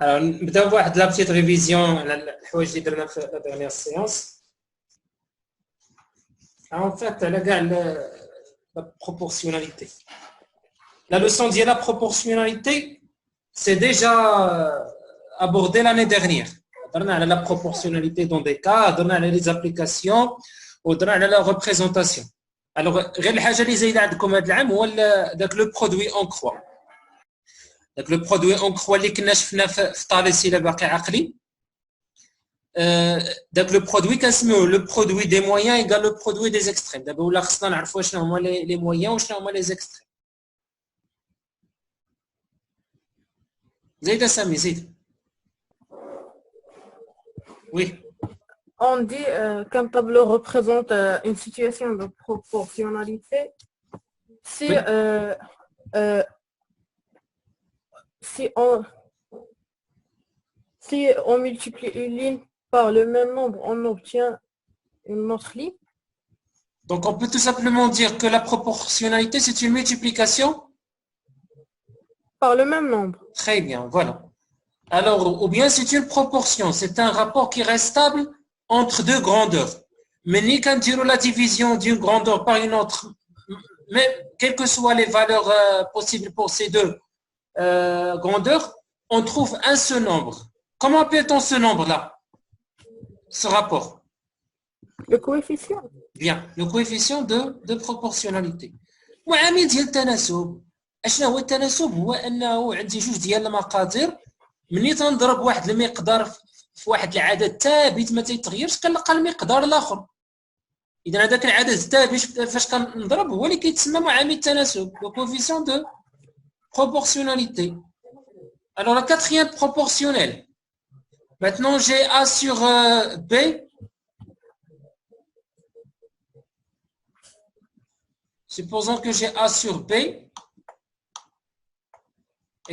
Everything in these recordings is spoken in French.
Alors, نبداو بواحد لا بتيت ريفيزيون على الحوايج اللي درنا في لا ديرنيير سيونس. En fait, على كاع la proportionnalité. La leçon de la proportionnalité, c'est déjà abordé l'année dernière. On a la proportionnalité dans des cas, on a les applications, on a la représentation. Alors, غير الحاجه اللي زايده عندكم هذا العام هو داك لو برودوي اون كروا. داك لو برودوي اون كروا اللي كنا شفنا في طاليس الا باقي عقلي. داك لو برودوي كنسميوه لو برودوي دي مويان ايغال لو برودوي دي زيكستريم. دابا ولا خصنا نعرفوا شنو هما لي مويان وشنو هما لي زيكستريم. زيد سامي زيد. Oui. On dit qu'un tableau représente une situation de proportionnalité si, Oui. Si on multiplie une ligne par le même nombre, on obtient une autre ligne. Donc on peut tout simplement dire que la proportionnalité, c'est une multiplication par le même nombre. Très bien, voilà. Alors, ou bien c'est une proportion, c'est un rapport qui reste stable entre deux grandeurs. Mais ni qu'un dire la division d'une grandeur par une autre, mais quelles que soient les valeurs possibles pour ces deux grandeurs, on trouve un seul nombre. Comment appelle-t-on ce nombre-là? Ce rapport? Le coefficient. Bien, le coefficient de proportionnalité. وعامل ديال التناسب. اشنا هو التناسب؟ هو انه عندي جوج ديال المقادير، ملي تنضرب واحد المقدار في واحد العدد ثابت ما تيتغيرش كنلقى المقدار الاخر. اذا هذاك العدد الثابت فاش كنضرب هو اللي كيتسمى معامل التناسب، le coefficient de proportionnalité. Alors la quatrième proportionnelle. Maintenant j'ai A sur B. Supposons que j'ai A sur B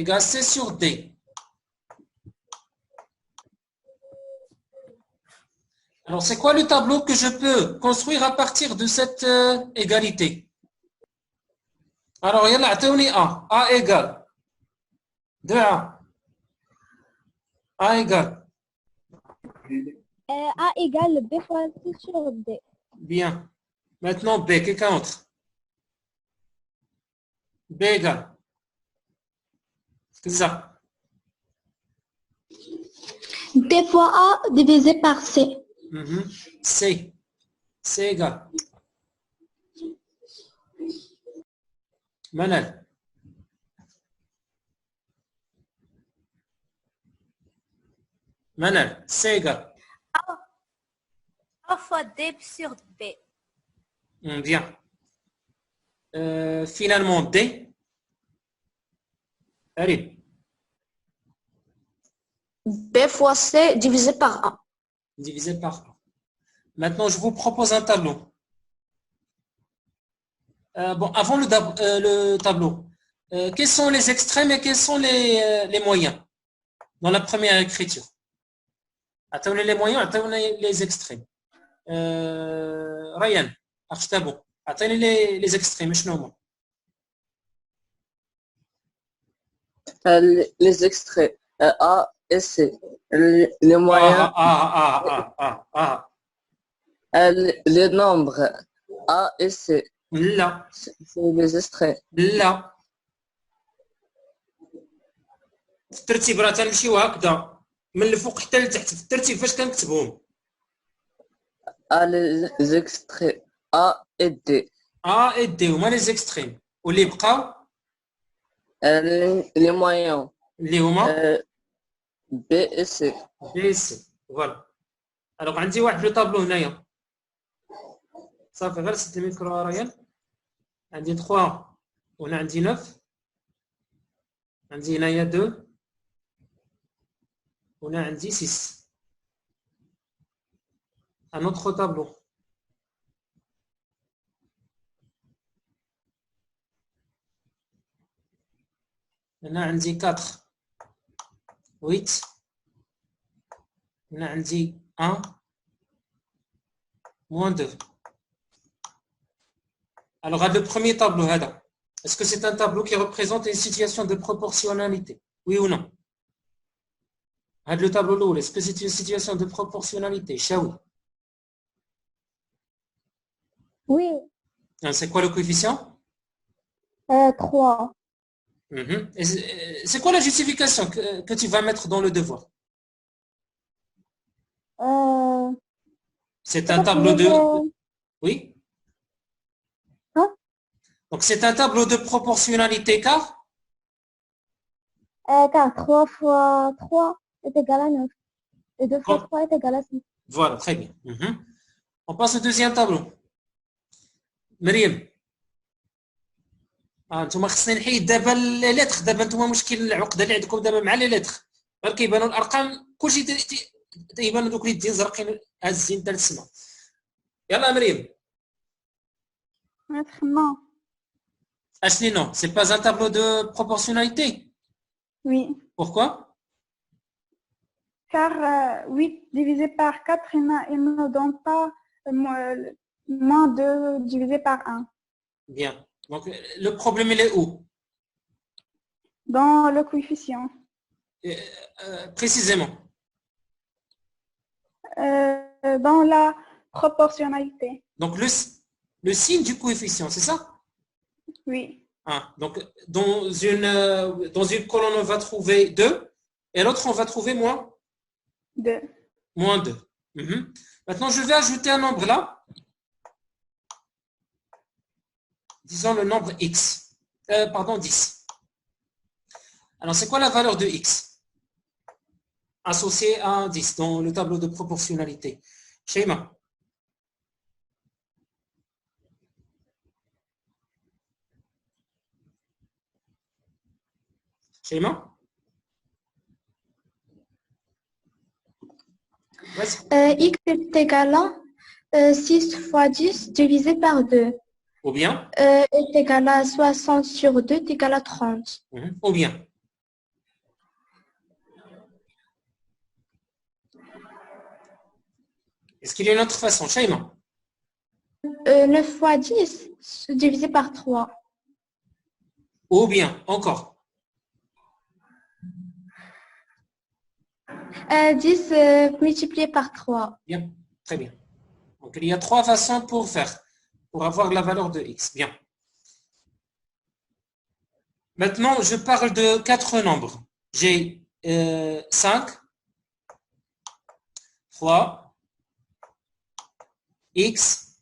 égale C sur D. Alors, c'est quoi le tableau que je peux construire à partir de cette égalité? Alors, يلا عطوني A. A égale 2A. A égale A égale B fois C sur D. Bien. Maintenant, B, quelqu'un d'autre? B égale. C'est ça. D fois A divisé par C. C. C égale. Manal. Manal. C égale. A fois D sur B. Bien. Finalement, D. Allez. B fois C divisé par A. Divisé par A. Maintenant, je vous propose un tableau. Bon, avant le tableau, quels sont les extrêmes et quels sont les moyens dans la première écriture? Attendez les moyens, attendez les extrêmes. Ryan, attendez les extrêmes. Les extraits A et C. Les moyens. Les nombres A et C. Là. C'est les extraits. لا. في الترتيب راه تنمشيو هكذا من الفوق حتى لتحت في الترتيب فاش كنكتبهم. Les extraits A et D. A et D هما les extrêmes واللي بقاو les moyens. اللي هما B et C. B et C. فوالا. الوغ عندي واحد لو طابلو هنايا. صافي غير سد الميكرو ريان. عندي 3 وهنا عندي 9. عندي هنايا 2 وهنا عندي 6. Un autre tableau. هنا عندي 4 8. هنا عندي 1 moins 2. Alors, le premier tableau, est-ce que c'est un tableau qui représente une situation de proportionnalité? Oui ou non? Le tableau là, est-ce que c'est une situation de proportionnalité? Shawi. Oui, C'est quoi le coefficient? 3. Et c'est quoi la justification que tu vas mettre dans le devoir? C'est un tableau de... Oui? Hein? Donc c'est un tableau de proportionnalité car? Car 3 fois 3 est égal à 9. Et 2 fois Bon. 3 est égal à 6. Voilà, très bien. On passe au deuxième tableau. مريم انتم خصني نحيد دابا لي لتر. دابا انتم مشكل العقده اللي عندكم دابا مع لي لتر، غير كيبانوا الارقام كلشي تيبانوا دوك اليدين زرقين هازين حتى للسما. يلا مريم. Maître, non. Ashley, non, c'est pas un tableau de proportionnalité. Oui. Pourquoi? Car 8 divisé par 4, il ne donne pas moins 2 divisé par 1. Bien. Donc le problème il est où? Dans le coefficient. Précisément. Dans la proportionnalité. Donc le signe du coefficient, c'est ça? Oui. Donc dans une colonne on va trouver 2 et l'autre on va trouver moins 2. Moins 2. Maintenant je vais ajouter un nombre là. Disons le nombre x. Pardon, 10. Alors c'est quoi la valeur de x associée à 10 dans le tableau de proportionnalité? Schéma. Schéma. X est égal à 6 fois 10 divisé par 2. Ou bien Est égal à 60 sur 2 est égal à 30. Ou bien est-ce qu'il y a une autre façon? Schéma. 9 fois 10 divisé par 3. Ou bien encore 10 multiplié par 3. Bien, très bien. Donc il y a 3 façons pour faire, pour avoir la valeur de x. Bien. Maintenant, je parle de 4 nombres. J'ai 5, 3, x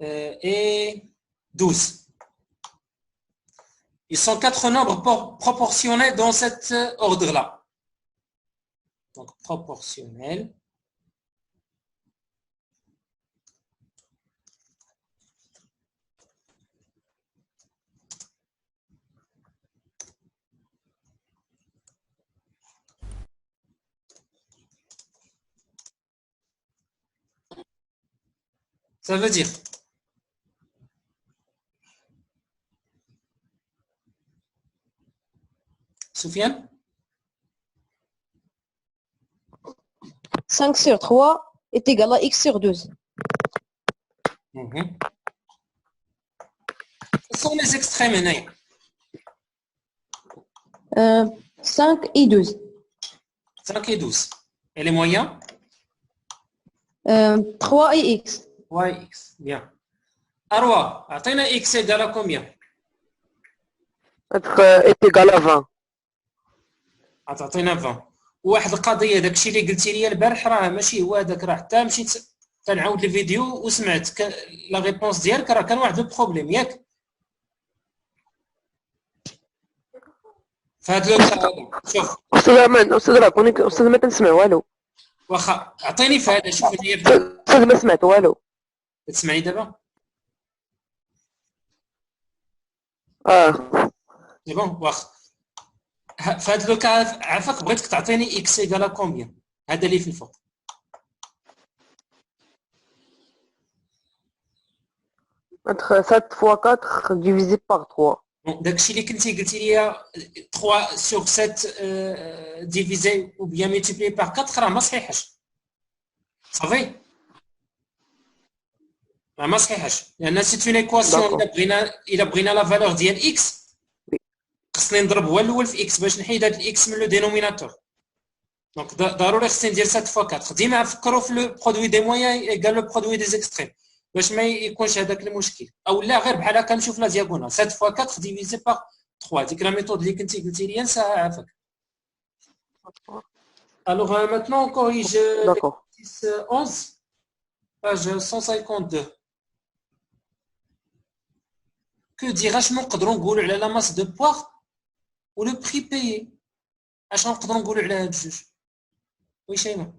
et 12. Ils sont 4 nombres proportionnels dans cet ordre-là. Donc, proportionnel. Ça veut dire Soufiane? 5 sur 3 est égal à x sur 12. Ce sont les extrêmes, Naya. 5 et 12. 5 et 12. Et les moyens? 3 et x. 3 et x. Bien. Arwa, أعطينا x égale à combien? est égal à 20. تعطينا 20. واحد القضيه داكشي اللي قلتي لي البارح راه ماشي هو هذاك، راه حتى مشيت كنعاود الفيديو وسمعت لا ريبونس ديالك، راه كان واحد البروبليم ياك فهاد لو شوف. استاذ امان، استاذ راه استاذ ما كنسمع والو. واخا اعطيني في هذا. شوف هي استاذ ما سمعت والو. تسمعني دابا؟ سي بون. واخا في هذا لو كا عافاك بغيتك تعطيني اكس ايكالا كومبيان، هذا اللي في الفوق. entre 7 fois 4 divisé par 3. داكشي اللي كنتي قلتي لي 3 sur 7 divisé ou bien multiplié par 4 راه ما صحيحاش. صافي راه ما صحيحاش، لان سيت اون ايكواسيون. الا بغينا لا فالور ديال اكس خص خصني نضرب هو الاول في اكس باش نحيد هاد الاكس من لو دينوميناتور. دونك ضروري خصني ندير 7 فوا 4. ديما نفكروا في لو برودوي دي مويان ايكال لو برودوي دي زيكستريم باش ما يكونش هذاك المشكل. او لا غير بحال هكا نشوف لا دياغونال 7 فوا 4 ديفيزي باغ 3. ديك لا ميثود اللي كنتي قلتي لي نساها عافاك. الوغ ماتنون on corrige D'accord. 11 page 152. Que dire اش نقدروا نقولوا على لا ماس دو بوار و لو بري بايي؟ اش نقدروا نقولوا على هاد الجوج؟ وي شيماء.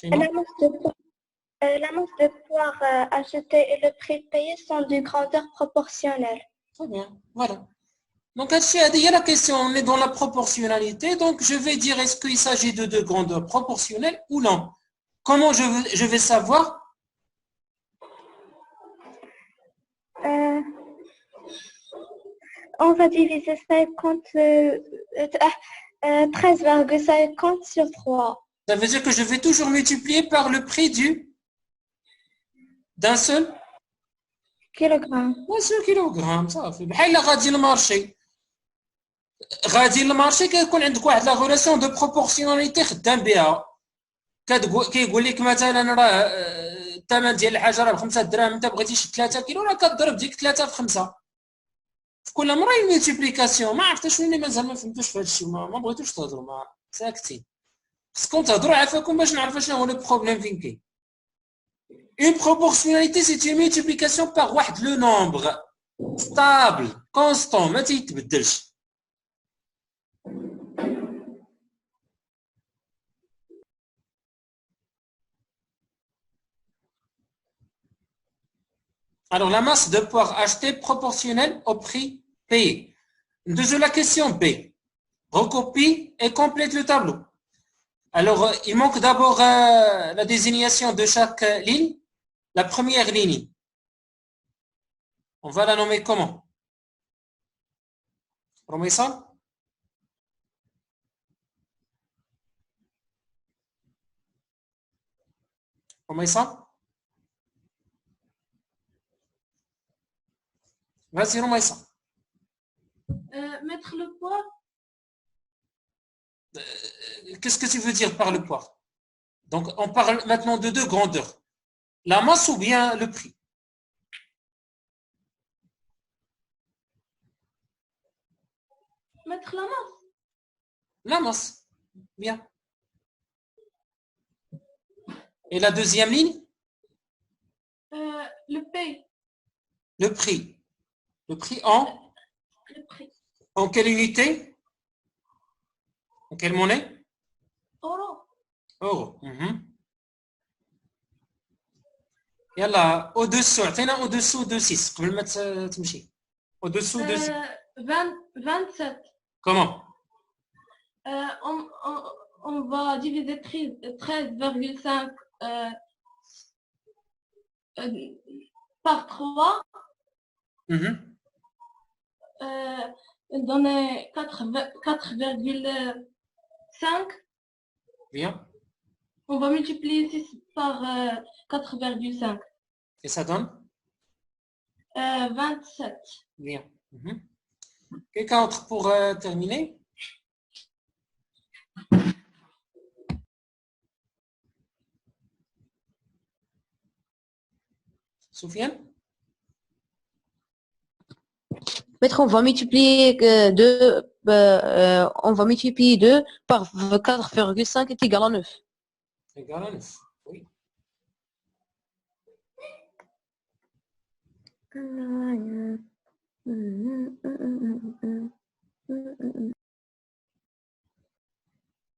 La masse de, la masse de poire achetée et le prix payé sont de grandeur proportionnelle. Très bien, voilà. Donc, il y a la question, on est dans la proportionnalité, donc je vais dire est-ce qu'il s'agit de deux grandeurs proportionnelles ou non. Comment je vais savoir? On va diviser 13,50 sur 3. Ça veut dire que je vais toujours multiplier par le prix d'un seul kilogramme. Un seul kilogramme, ça fait. بحال غادي للمارشي. غادي للمارشي كيكون عندك واحد لا غولاسيون دو بروبورسيوناليتي خدام بها. كيقول لك مثلا راه الثمن ديال الحاجه راه ب 5 دراهم، انت بغيتي شي 3 كيلو راه كضرب ديك 3 في 5. في كل مره الملتيبليكاسيون. ما عرفتش شنو اللي مازال ما فهمتوش في هذا الشيء، ما بغيتوش تهضروا، ما ساكتين. خصكم تهضروا عافاكم باش نعرفوا شنو هو لو بروبليم فين كاين. Une proportionnalité, c'est une multiplication par واحد le nombre stable, constant, ما تيتبدلش. Alors, la masse de poire achetée proportionnelle au prix payé. Deuxième la question B. Recopie et complète le tableau. Alors, il manque d'abord la désignation de chaque ligne. La première ligne, on va la nommer comment? Promessa? Promessa? Vas-y, Promessa. Mettre le poids. Qu'est-ce que tu veux dire par le poids? Donc, on parle maintenant de deux grandeurs. La masse ou bien le prix? Mettre la masse. La masse. Bien. Et la deuxième ligne? Le paye. Le prix. Le prix en? Le prix. En quelle unité? En quelle monnaie? Euro. Euro. يلا au-dessous عطينا au-dessous de 6 قبل ما تمشي. au-dessous de 6. 27. Comment? On va diviser 13,5 par 3. Donner 4,5. Bien. On va multiplier 6 par 4,5. Et ça donne? 27. Bien. Quelqu'un d'autre pour terminer? Soufiane? Maître, on va multiplier 2 par 4,5 est égal à 9. Égal à 9. Oui.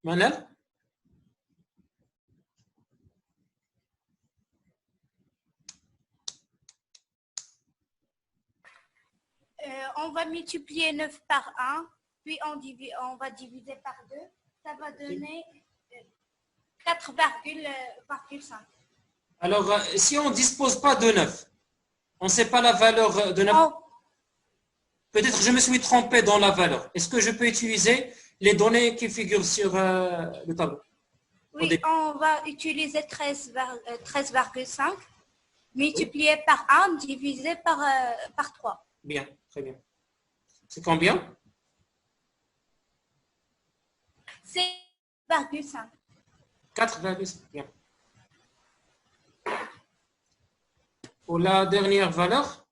Manel? On va multiplier 9 par 1, puis on va diviser par 2. Ça va donner 4,5. Alors, si on ne dispose pas de 9, on ne sait pas la valeur de 9. Peut-être que je me suis trompé dans la valeur. Est-ce que je peux utiliser les données qui figurent sur le tableau? Oui, on va utiliser 13,5. multiplié par 1 divisé par 3. Bien, très bien. C'est combien? C'est 4,5. 4,5. Bien. Pour la dernière valeur,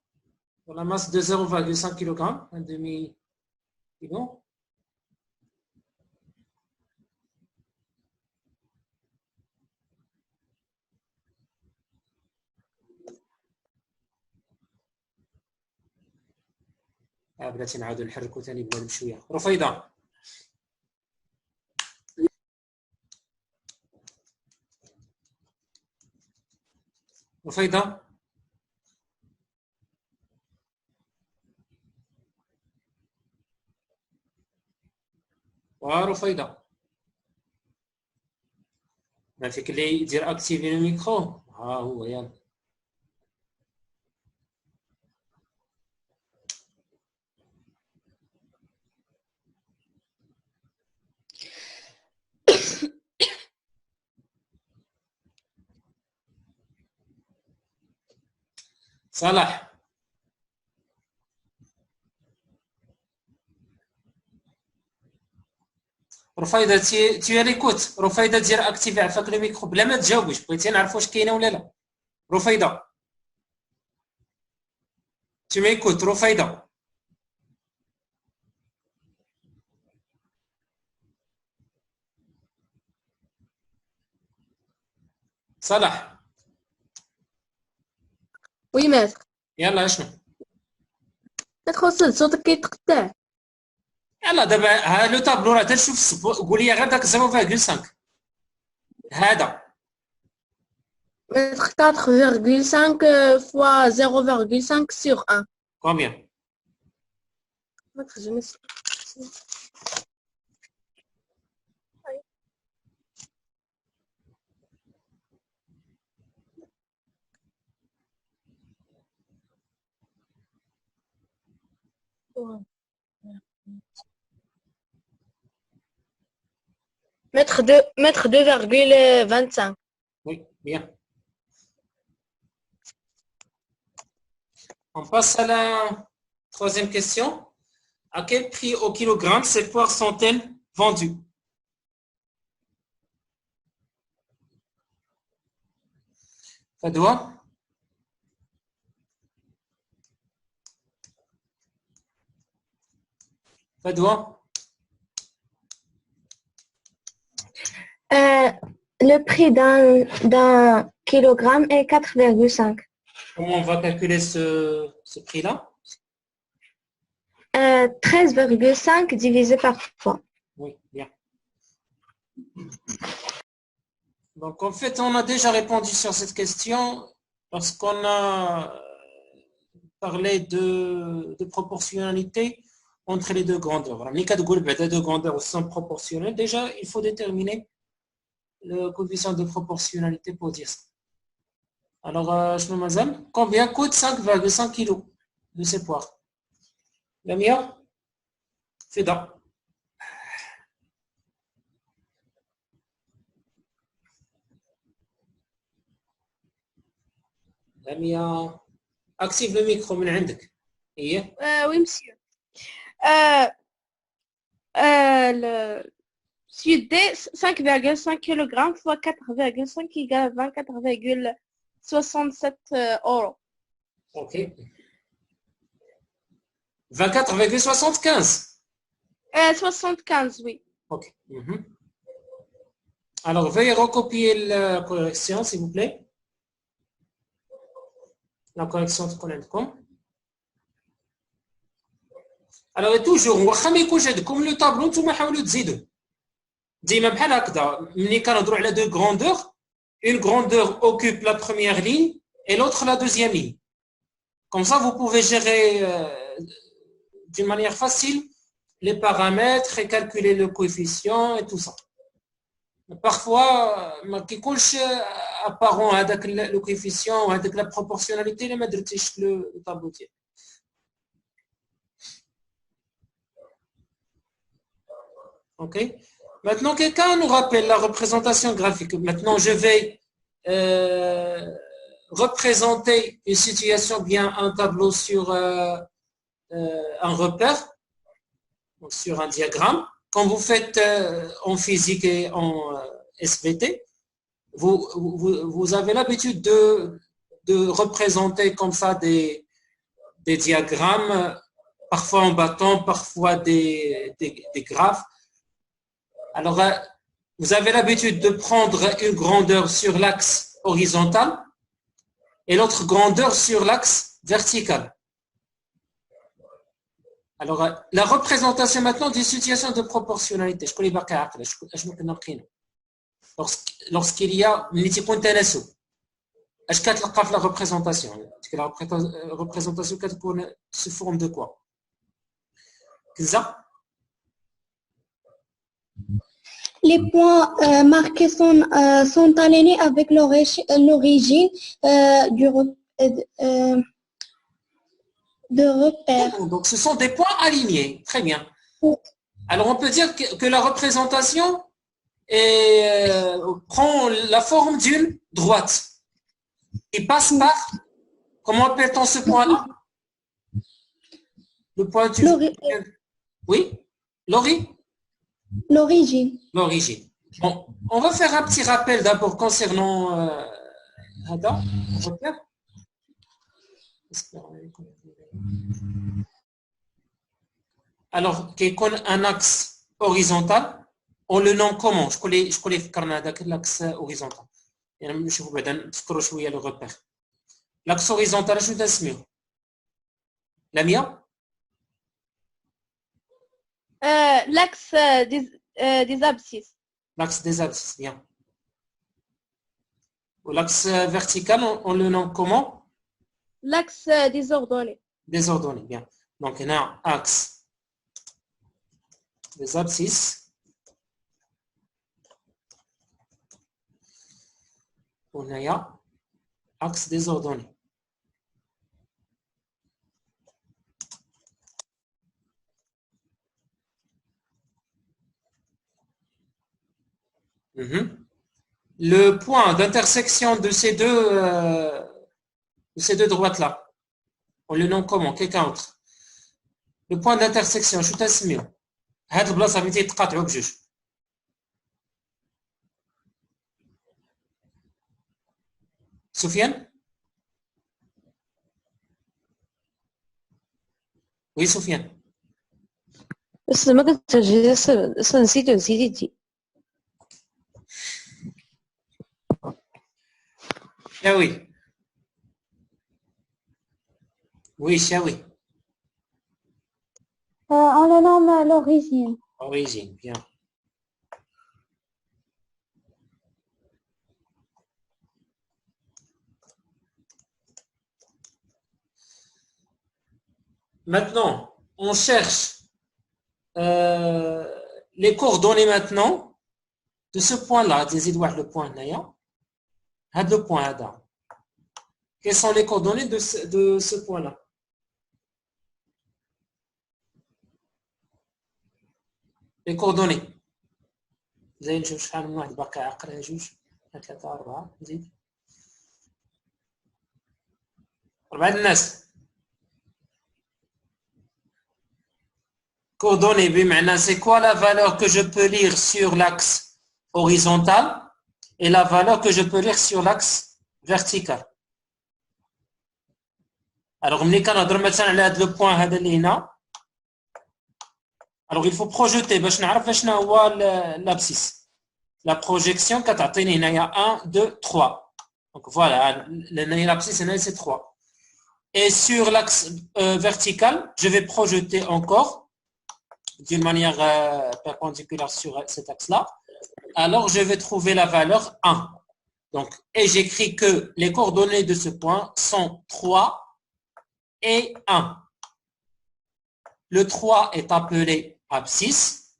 pour la masse de 0,5 kg, un demi-kilo. بلاتي نعاودو نحركو ثاني بنادم شويه. رفيضه. رفيضه. ورفيضه. ما فيك اللي يدير اكتيفي الميكرو. ها هو يلا. صلاح. رفيدة تي ريكوت. رفيدة دير اكتيفي عفاك لو ميكرو بلا ما تجاوبش، بغيتي نعرف واش كاينه ولا لا. رفيدة تي ميكوت. رفيدة صلاح. وي ماتر. يلا شنو؟ ماتر وصلت صوتك كيتقطع. يلا دابا ها لو طابلو راه تنشوف قول لي غير داك 0,5 هذا. ماتر 4,5 fois 0,5 sur 1. كومبيان؟ ماتر je ne sais pas. Mètre 2,25. Oui, bien. On passe à la troisième question. À quel prix au kilogramme ces poires sont-elles vendues? Fadwa? Fadwa? Le prix d'un kilogramme est 4,5. Comment on va calculer ce prix-là? 13,5 divisé par 3. Oui, bien. Donc, en fait, on a déjà répondu sur cette question parce qu'on a parlé de proportionnalité entre les deux grandeurs. Les cas de deux grandeurs sont proportionnelles. Déjà, il faut déterminer le coefficient de proportionnalité pour dire ça. Alors, je me mazam, combien coûte 5,5 kg de ces poires? Lamia? Fida. Lamia, active le micro من عندك. إيه؟ Oui, monsieur. Suite D, 5,5 kg fois 4,5 égale 24,67 euros. Ok. 24,75. 75, oui. Ok. Alors, veuillez recopier la correction, s'il vous plaît. La correction de connaître. Alors, toujours, واخا ما يكونش عندكم لو طابلو نتوما حاولوا تزيدوا. ديما بحال هكذا ملي كنهضروا على دو grandeur, une grandeur occupe la première ligne et l'autre la deuxième ligne. Comme ça, vous pouvez gérer d'une manière facile les paramètres et calculer le coefficient et tout ça. Parfois, ما كيكونش apparent هذاك le coefficient وهذاك la proportionnalité اللي ما درتيش le tableau ديالك. Ok. Maintenant, quelqu'un nous rappelle la représentation graphique. Maintenant, je vais représenter une situation, bien un tableau sur un repère, sur un diagramme. Quand vous faites en physique et en SVT, vous avez l'habitude de représenter comme ça des diagrammes, parfois en bâton, parfois des graphes. Alors, vous avez l'habitude de prendre une grandeur sur l'axe horizontal et l'autre grandeur sur l'axe vertical. Alors, la représentation maintenant d'une situation de proportionnalité. Lorsqu'il y a la représentation, la représentation se forme de quoi? Les points marqués sont alignés avec l'origine de repère. Donc, ce sont des points alignés. Très bien. Alors, on peut dire que la représentation prend la forme d'une droite. Il passe par, comment appelle-t-on ce point-là? Le point du... Oui? L'origine. L'origine. Bon, on va faire un petit rappel d'abord concernant Ada, repère. Alors, un axe horizontal, on le nomme comment? Je connais l'axe horizontal. le repère. L'axe horizontal, je vous mieux. La mienne? L'axe des abscisses. L'axe des abscisses, bien. L'axe vertical, on le nomme comment? L'axe désordonné. Désordonné, bien. Donc, on a un axe des abscisses. On a un axe désordonné. Le point d'intersection de ces deux droites-là, on le nomme comment? Quelqu'un d'autre? Le point d'intersection, je suis mieux. هاد البلاصه فين تيتقاطعوا بجوج. سفيان؟ وي سفيان. بس ما كنتش اصلا نسيتي شاوي. Oui, Chaoui. On le nomme l'origine. Origine, bien. Maintenant, on cherche les coordonnées maintenant de ce point-là. Le point là. Le point là. Quelles sont les coordonnées de ce point-là? Les coordonnées. زي نشوف شحال من واحد باقي عاقلها 2 3 4 نزيد 4 الناس. Coordonnées, بمعنى c'est quoi la valeur que je peux lire sur l'axe horizontal et la valeur que je peux lire sur l'axe vertical. Alors ملي كنهضر مثلا على هذا لو بوين هذا اللي هنا. Alors, il faut projeter باش نعرف شنو هو l'abscisse. La projection كتعطيني هنايا 1 2 3. Donc voilà, l'abscisse هنا c'est 3. Et sur l'axe vertical, je vais projeter encore d'une manière perpendiculaire sur cet axe-là. Alors, je vais trouver la valeur 1. Donc, et j'écris que les coordonnées de ce point sont 3 et 1. Le 3 est appelé abscisse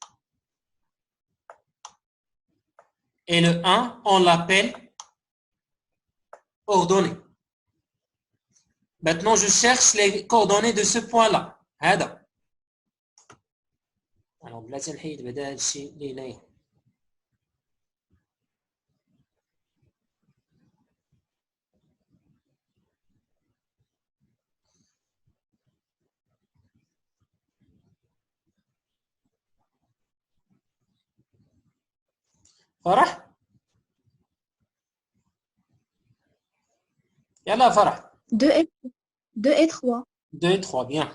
et le 1, on l'appelle ordonnée. Maintenant, je cherche les coordonnées de ce point-là. هذا. Alors, بلاتي نحيد بعدا هذا الشيء اللي هنايا. فرح يلا فرح 2 et 3. 2 et 3, bien.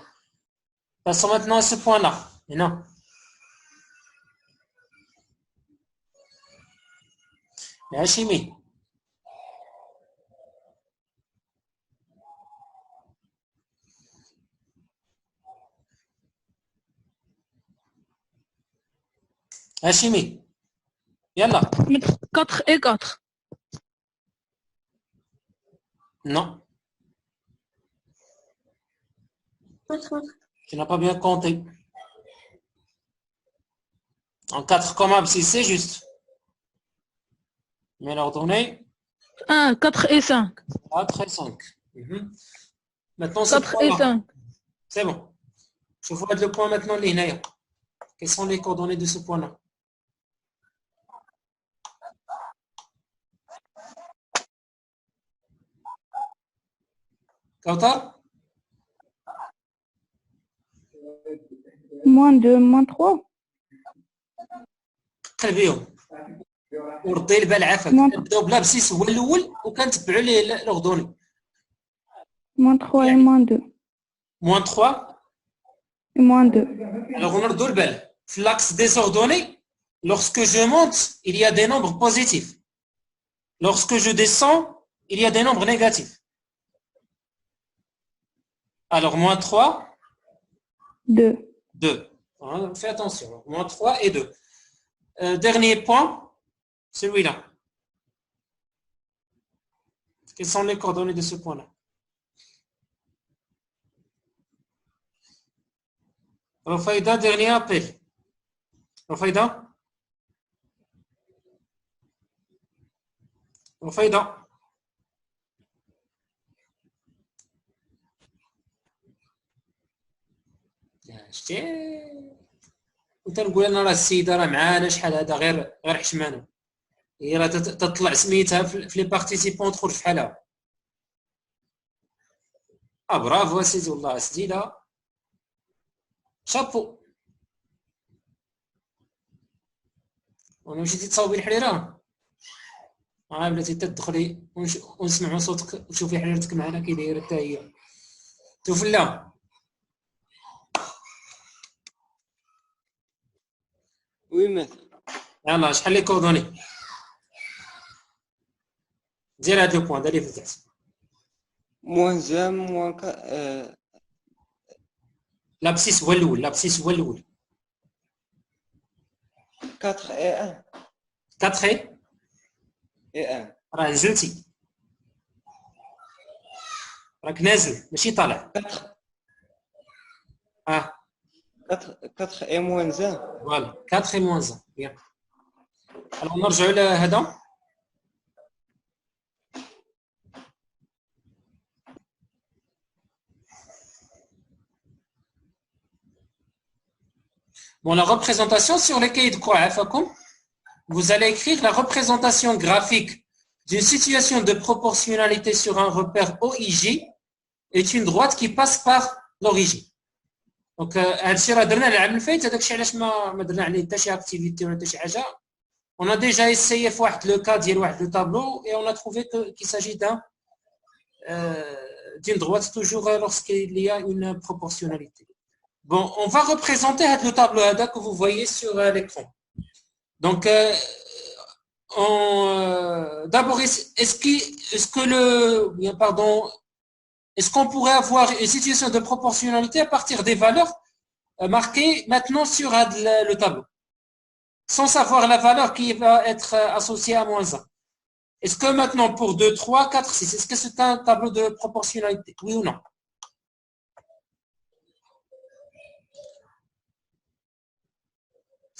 Passons maintenant à ce point-là. Et non. La chimie. La chimie. Yalla. 4 et 4. Non. Tu n'as pas bien compté. En 4 comme abscisse, c'est juste. Mais l'ordonnée, 1, 4 et 5. 4 et 5. Maintenant, ce 4 et point-là. 5. C'est bon. Je vois le point maintenant, l'INAIA. Quelles sont les coordonnées de ce point-là? Kautar? -2, -3. قلبيهم وردي البال عافاك نبداو بلابسيس هو الاول وكنتبعوا ليه الاردني -3 et -2. moins 3 Et -2. alors on نردوا البال في l'axe désordonné lorsque je monte il y a des nombres positifs lorsque je descends il y a des nombres négatifs alors moins 3 2. 2 fais attention moins 3 et 2 dernier point celui-là. Quelles sont les coordonnées de ce point-là? Rafaïda, dernier appel. Rafaïda? Rafaïda? وتنقول انا راه السيده راه معانا شحال هذا غير حشمانه هي راه تطلع سميتها في لي بارتيسيبون تخرج بحالها برافو اسيدي والله اسيدي شابو وانا مشيتي تصاوبي الحريره بلاتي تدخلي ونسمعوا صوتك وتشوفي حريرتك معنا كي دايره حتى هي توفلا وي مثلا يلا شحال لي كوردوني دير هاد لو بوين دالي في تحت موان موان لابسيس هو الاول لابسيس هو الاول 4 اي 1 4 اي 1 راه نزلتي راك نازل ماشي طالع 4 4 اي موان فوالا 4 et moins 1 bien alors نرجعوا لهذا bon la représentation sur les cahiers de cours vous allez écrire la représentation graphique d'une situation de proportionnalité sur un repère OIJ est une droite qui passe par l'origine. Donc هادشي راه درنا العام الفايت هذاك الشيء علاش ما درنا عليه حتى شي اكتيفيتي ولا حتى شي حاجه. On a déjà essayé في واحد لو كا ديال واحد لو طابلو et on a trouvé qu'il s'agit d'une droite toujours lorsqu'il y a une proportionnalité. Bon, on va représenter le tableau que vous voyez sur l'écran. Donc d'abord est-ce qu'on pourrait avoir une situation de proportionnalité à partir des valeurs marquées maintenant sur le tableau, sans savoir la valeur qui va être associée à moins 1. Est-ce que maintenant pour 2, 3, 4, 6, est-ce que c'est un tableau de proportionnalité? Oui ou non?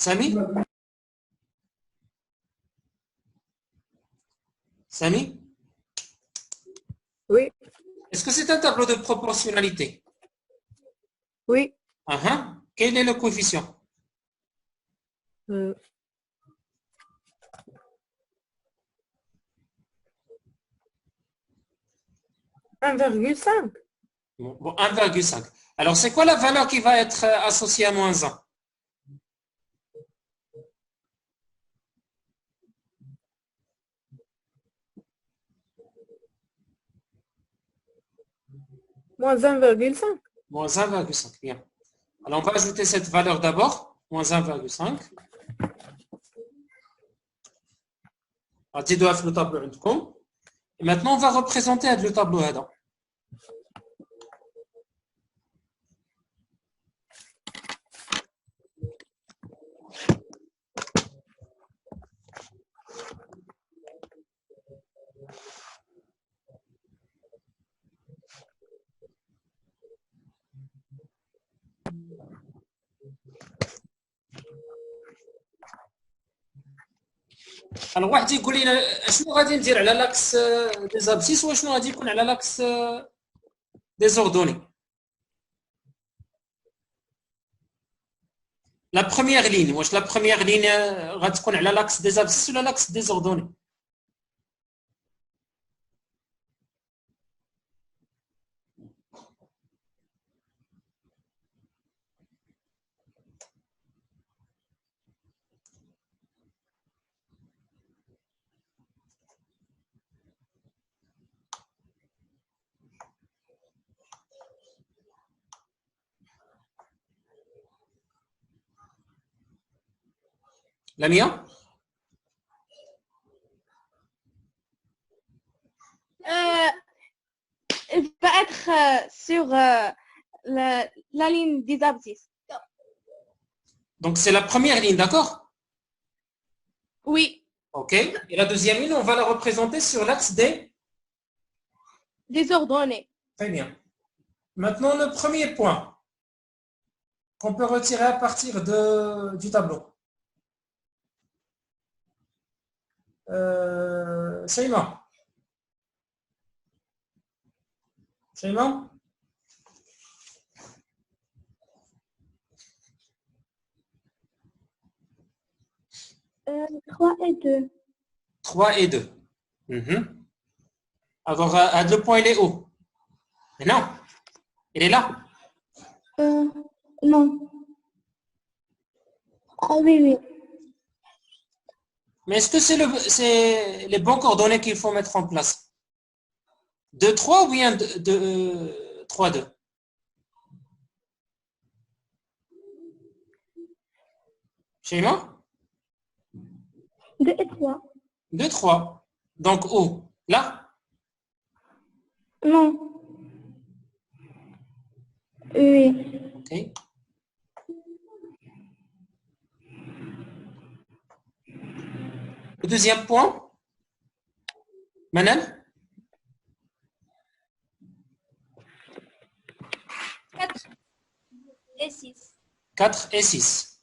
Samy? Samy? Oui. Est-ce que c'est un tableau de proportionnalité? Oui. Quel est le coefficient? 1,5. Bon, 1,5. Alors, c'est quoi la valeur qui va être associée à moins 1? Moins 1,5. Moins 1,5, bien. Alors, on va ajouter cette valeur d'abord, moins 1,5. غتزيدوها في le tableau عندكم. Et maintenant, on va représenter le tableau هذا. Alors, واحد يقول لنا شنو غادي ندير على لاكس دي زابسيس وشنو غادي يكون على لاكس دي زوردوني. لا بروميير لين واش لا بروميير لين غتكون على لاكس دي زابسيس ولا لاكس دي زوردوني؟ لميا Il va être sur la ligne des abscisses. Donc, c'est la première ligne, d'accord? Oui, OK. Et la deuxième ligne, on va la représenter sur l'axe des ordonnées. Très bien. Maintenant, le premier point qu'on peut retirer à partir du tableau. Shaima. Shaima? Euh, 3 et 2. 3 et 2. Alors, le point, il est où? Mais non. Il est là. Non. Ah oui, oui. Mais est-ce que c'est les bons coordonnées qu'il faut mettre en place? 2, 3 ou bien 3, 2? Shaima? 2 et 3. 2, 3. Donc, où? Là? Non. Oui. OK. Le deuxième point? Manan? 4 et 6. 4 et 6.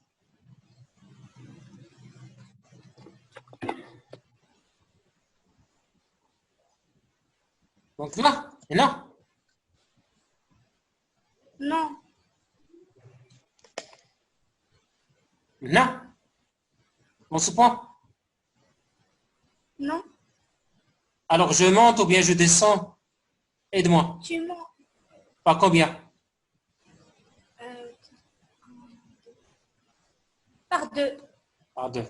Donc là, et non. Non. Non. On se point. Non. Alors je monte ou bien je descends. Aide-moi. Tu mens. Par combien? Par 2. Par 2.